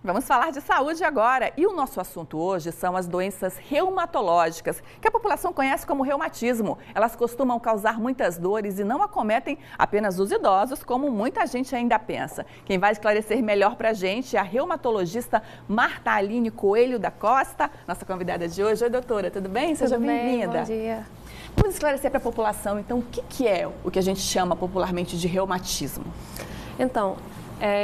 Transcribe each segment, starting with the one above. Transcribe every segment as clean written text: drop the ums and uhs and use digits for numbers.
Vamos falar de saúde agora. E o nosso assunto hoje são as doenças reumatológicas, que a população conhece como reumatismo. Elas costumam causar muitas dores e não acometem apenas os idosos, como muita gente ainda pensa. Quem vai esclarecer melhor para a gente é a reumatologista Marta Aline Coelho da Costa, nossa convidada de hoje. Oi, doutora, tudo bem? Seja bem-vinda. Bom dia. Vamos esclarecer para a população, então, o que é o que a gente chama popularmente de reumatismo? Então,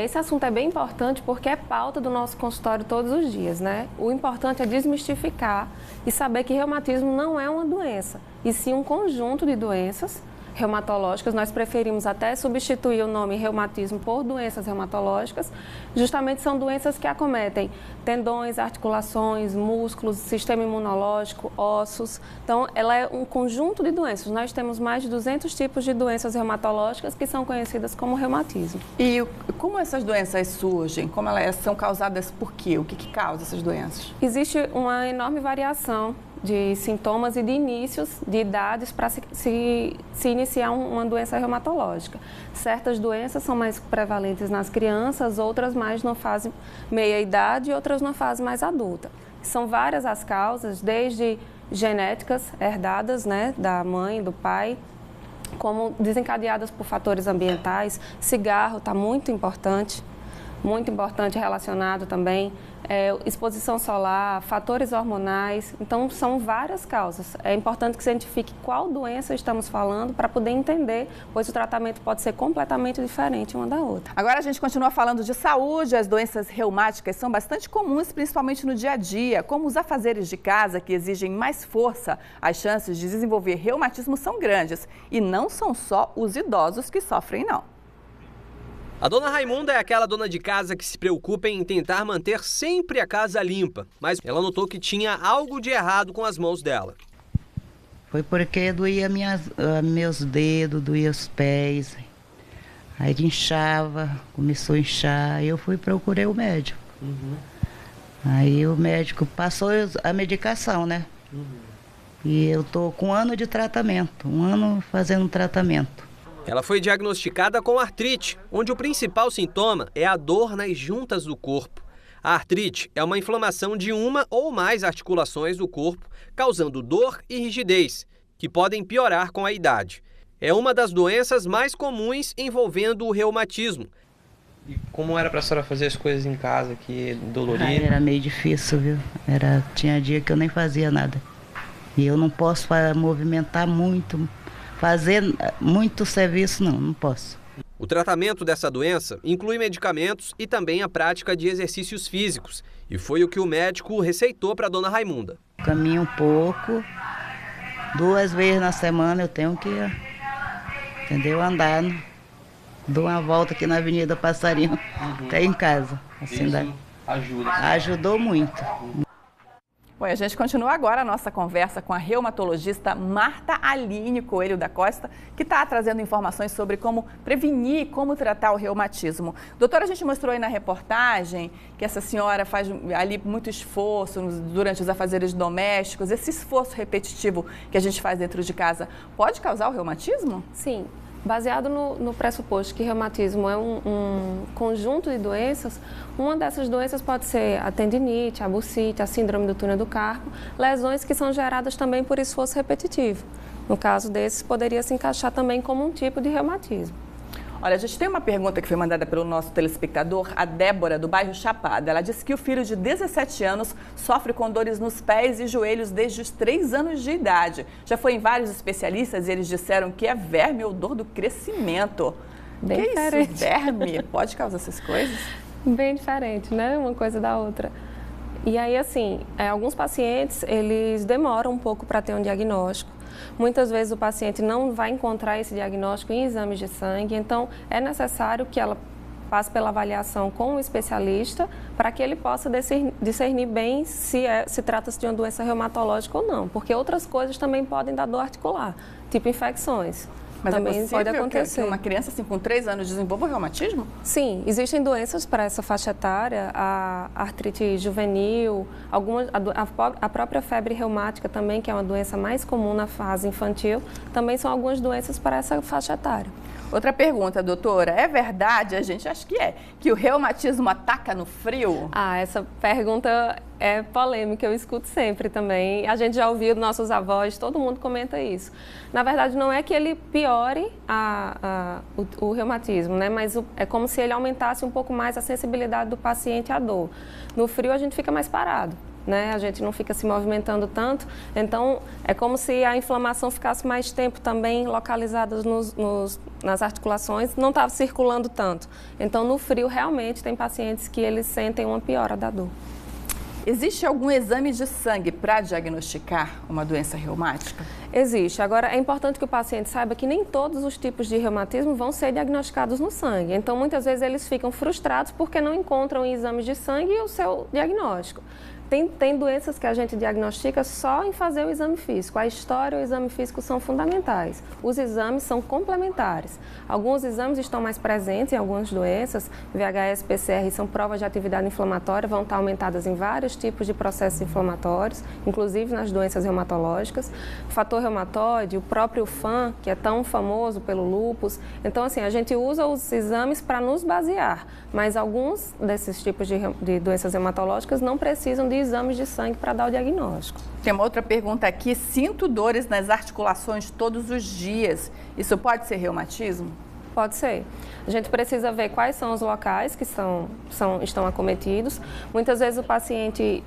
esse assunto é bem importante porque é pauta do nosso consultório todos os dias, né? O importante é desmistificar e saber que reumatismo não é uma doença, e sim um conjunto de doenças reumatológicas. Nós preferimos até substituir o nome reumatismo por doenças reumatológicas. Justamente são doenças que acometem tendões, articulações, músculos, sistema imunológico, ossos. Então, ela é um conjunto de doenças. Nós temos mais de 200 tipos de doenças reumatológicas que são conhecidas como reumatismo. E como essas doenças surgem? Como elas são causadas por quê? O que causa essas doenças? Existe uma enorme variação de sintomas e de inícios de idades para se iniciar uma doença reumatológica. Certas doenças são mais prevalentes nas crianças, outras mais na fase meia-idade e outras na fase mais adulta. São várias as causas, desde genéticas herdadas, né, da mãe, do pai, como desencadeadas por fatores ambientais. Cigarro está muito importante relacionado também, exposição solar, fatores hormonais. Então, são várias causas. É importante que se identifique qual doença estamos falando para poder entender, pois o tratamento pode ser completamente diferente uma da outra. Agora a gente continua falando de saúde. As doenças reumáticas são bastante comuns, principalmente no dia a dia. Como os afazeres de casa, que exigem mais força, as chances de desenvolver reumatismo são grandes. E não são só os idosos que sofrem, não. A dona Raimunda é aquela dona de casa que se preocupa em tentar manter sempre a casa limpa, mas ela notou que tinha algo de errado com as mãos dela. Foi porque doía meus dedos, doía os pés, aí inchava, começou a inchar, aí eu procurei o médico. Aí o médico passou a medicação, né? E eu tô com 1 ano de tratamento, 1 ano fazendo tratamento. Ela foi diagnosticada com artrite, onde o principal sintoma é a dor nas juntas do corpo. A artrite é uma inflamação de uma ou mais articulações do corpo, causando dor e rigidez, que podem piorar com a idade. É uma das doenças mais comuns envolvendo o reumatismo. E como era para a senhora fazer as coisas em casa, que dolorido? Era meio difícil, viu? Tinha dia que eu nem fazia nada. E eu não posso movimentar muito, fazer muito serviço, não posso. O tratamento dessa doença inclui medicamentos e também a prática de exercícios físicos. E foi o que o médico receitou para a dona Raimunda. Caminho um pouco, 2 vezes na semana eu tenho que, entendeu? Andar, dou uma volta aqui na Avenida Passarinho, até em casa. Assim, ajuda. Ajudou muito. Bom, a gente continua agora a nossa conversa com a reumatologista Marta Aline Coelho da Costa, que está trazendo informações sobre como prevenir e como tratar o reumatismo. Doutora, a gente mostrou aí na reportagem que essa senhora faz ali muito esforço durante os afazeres domésticos. Esse esforço repetitivo que a gente faz dentro de casa pode causar o reumatismo? Sim. Baseado no pressuposto que reumatismo é um conjunto de doenças, uma dessas doenças pode ser a tendinite, a bursite, a síndrome do túnel do carpo, lesões que são geradas também por esforço repetitivo. No caso desses, poderia se encaixar também como um tipo de reumatismo. Olha, a gente tem uma pergunta que foi mandada pelo nosso telespectador, a Débora, do bairro Chapada. Ela disse que o filho de 17 anos sofre com dores nos pés e joelhos desde os 3 anos de idade. Já foi em vários especialistas e eles disseram que é verme ou dor do crescimento. Bem que diferente. Isso, verme? Pode causar essas coisas? Bem diferente, né? Uma coisa da outra. E aí, assim, alguns pacientes, eles demoram um pouco para ter um diagnóstico. Muitas vezes o paciente não vai encontrar esse diagnóstico em exames de sangue, então é necessário que ela passe pela avaliação com o especialista para que ele possa discernir bem se trata-se de uma doença reumatológica ou não, porque outras coisas também podem dar dor articular, tipo infecções. Mas também é pode possível acontecer. que uma criança assim, com 3 anos desenvolva reumatismo? Sim, existem doenças para essa faixa etária, a artrite juvenil, a própria febre reumática também, que é uma doença mais comum na fase infantil, também são algumas doenças para essa faixa etária. Outra pergunta, doutora. É verdade, a gente acha que é, que o reumatismo ataca no frio? Essa pergunta é polêmica, eu escuto sempre também. A gente já ouviu dos nossos avós, todo mundo comenta isso. Na verdade, não é que ele piore o reumatismo, né? Mas é como se ele aumentasse um pouco mais a sensibilidade do paciente à dor. No frio, a gente fica mais parado, né? A gente não fica se movimentando tanto, então é como se a inflamação ficasse mais tempo também localizada nas articulações, não estava circulando tanto. Então, no frio, realmente, tem pacientes que eles sentem uma piora da dor. Existe algum exame de sangue para diagnosticar uma doença reumática? Existe. Agora, é importante que o paciente saiba que nem todos os tipos de reumatismo vão ser diagnosticados no sangue. Então, muitas vezes, eles ficam frustrados porque não encontram em exames de sangue o seu diagnóstico. Tem doenças que a gente diagnostica só em fazer o exame físico. A história e o exame físico são fundamentais. Os exames são complementares. Alguns exames estão mais presentes em algumas doenças. VHS, PCR são provas de atividade inflamatória, vão estar aumentadas em vários tipos de processos inflamatórios, inclusive nas doenças reumatológicas. O fator reumatoide, o próprio FAM, que é tão famoso pelo lúpus. Então, assim, a gente usa os exames para nos basear, mas alguns desses tipos de doenças reumatológicas não precisam de exames de sangue para dar o diagnóstico. Tem uma outra pergunta aqui. Sinto dores nas articulações todos os dias. Isso pode ser reumatismo? Pode ser. A gente precisa ver quais são os locais que estão acometidos. Muitas vezes o paciente...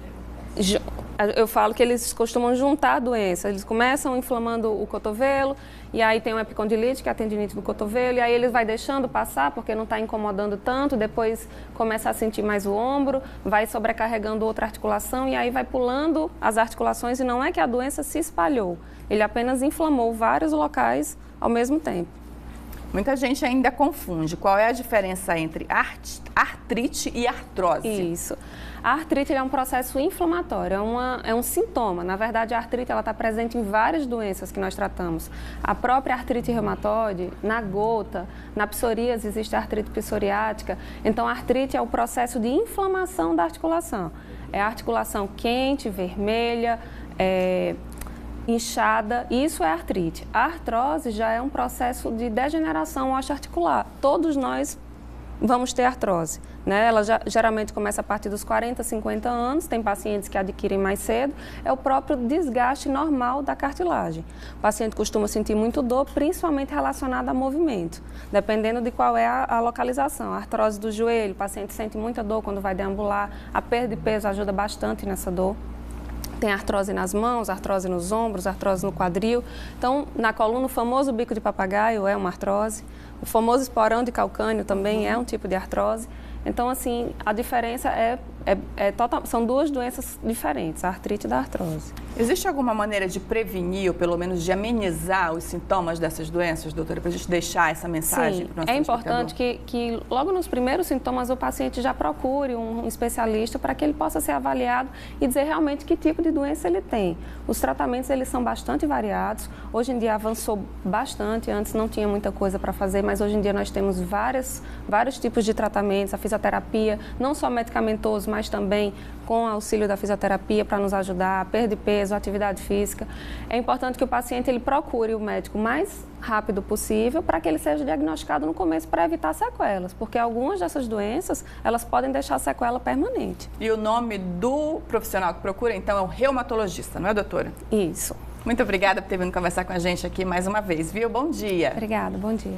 Eu falo que eles costumam juntar a doença. Eles começam inflamando o cotovelo, e aí tem uma epicondilite, que é a tendinite do cotovelo, e aí ele vai deixando passar porque não está incomodando tanto, depois começa a sentir mais o ombro, vai sobrecarregando outra articulação, e aí vai pulando as articulações, e não é que a doença se espalhou, ele apenas inflamou vários locais ao mesmo tempo. Muita gente ainda confunde. Qual é a diferença entre artrite e artrose? Isso. A artrite é um processo inflamatório, é um sintoma. Na verdade, a artrite está presente em várias doenças que nós tratamos. A própria artrite reumatoide, na gota, na psoríase existe a artrite psoriática. Então, a artrite é o processo de inflamação da articulação. É a articulação quente, vermelha, inchada, isso é artrite. A artrose já é um processo de degeneração osteoarticular. Todos nós vamos ter artrose, né? Ela geralmente começa a partir dos 40, 50 anos, tem pacientes que adquirem mais cedo, é o próprio desgaste normal da cartilagem. O paciente costuma sentir muito dor, principalmente relacionada a movimento, dependendo de qual é a localização. A artrose do joelho, o paciente sente muita dor quando vai deambular, a perda de peso ajuda bastante nessa dor. Tem artrose nas mãos, artrose nos ombros, artrose no quadril. Então, na coluna, o famoso bico de papagaio é uma artrose. O famoso esporão de calcânio também é um tipo de artrose. Então, assim, a diferença são duas doenças diferentes, a artrite e a artrose. Existe alguma maneira de prevenir ou pelo menos de amenizar os sintomas dessas doenças, doutora, para a gente deixar essa mensagem para o nosso importante que logo nos primeiros sintomas o paciente já procure um especialista para que ele possa ser avaliado e dizer realmente que tipo de doença ele tem. Os tratamentos eles são bastante variados, hoje em dia avançou bastante, antes não tinha muita coisa para fazer, mas hoje em dia nós temos vários tipos de tratamentos, a fisioterapia, não só medicamentoso, mas também com auxílio da fisioterapia para nos ajudar, a perda de peso, a atividade física. É importante que o paciente ele procure o médico o mais rápido possível para que ele seja diagnosticado no começo para evitar sequelas, porque algumas dessas doenças, elas podem deixar sequela permanente. E o nome do profissional que procura, então, é o reumatologista, não é, doutora? Isso. Muito obrigada por ter vindo conversar com a gente aqui mais uma vez, viu? Bom dia. Obrigada, bom dia.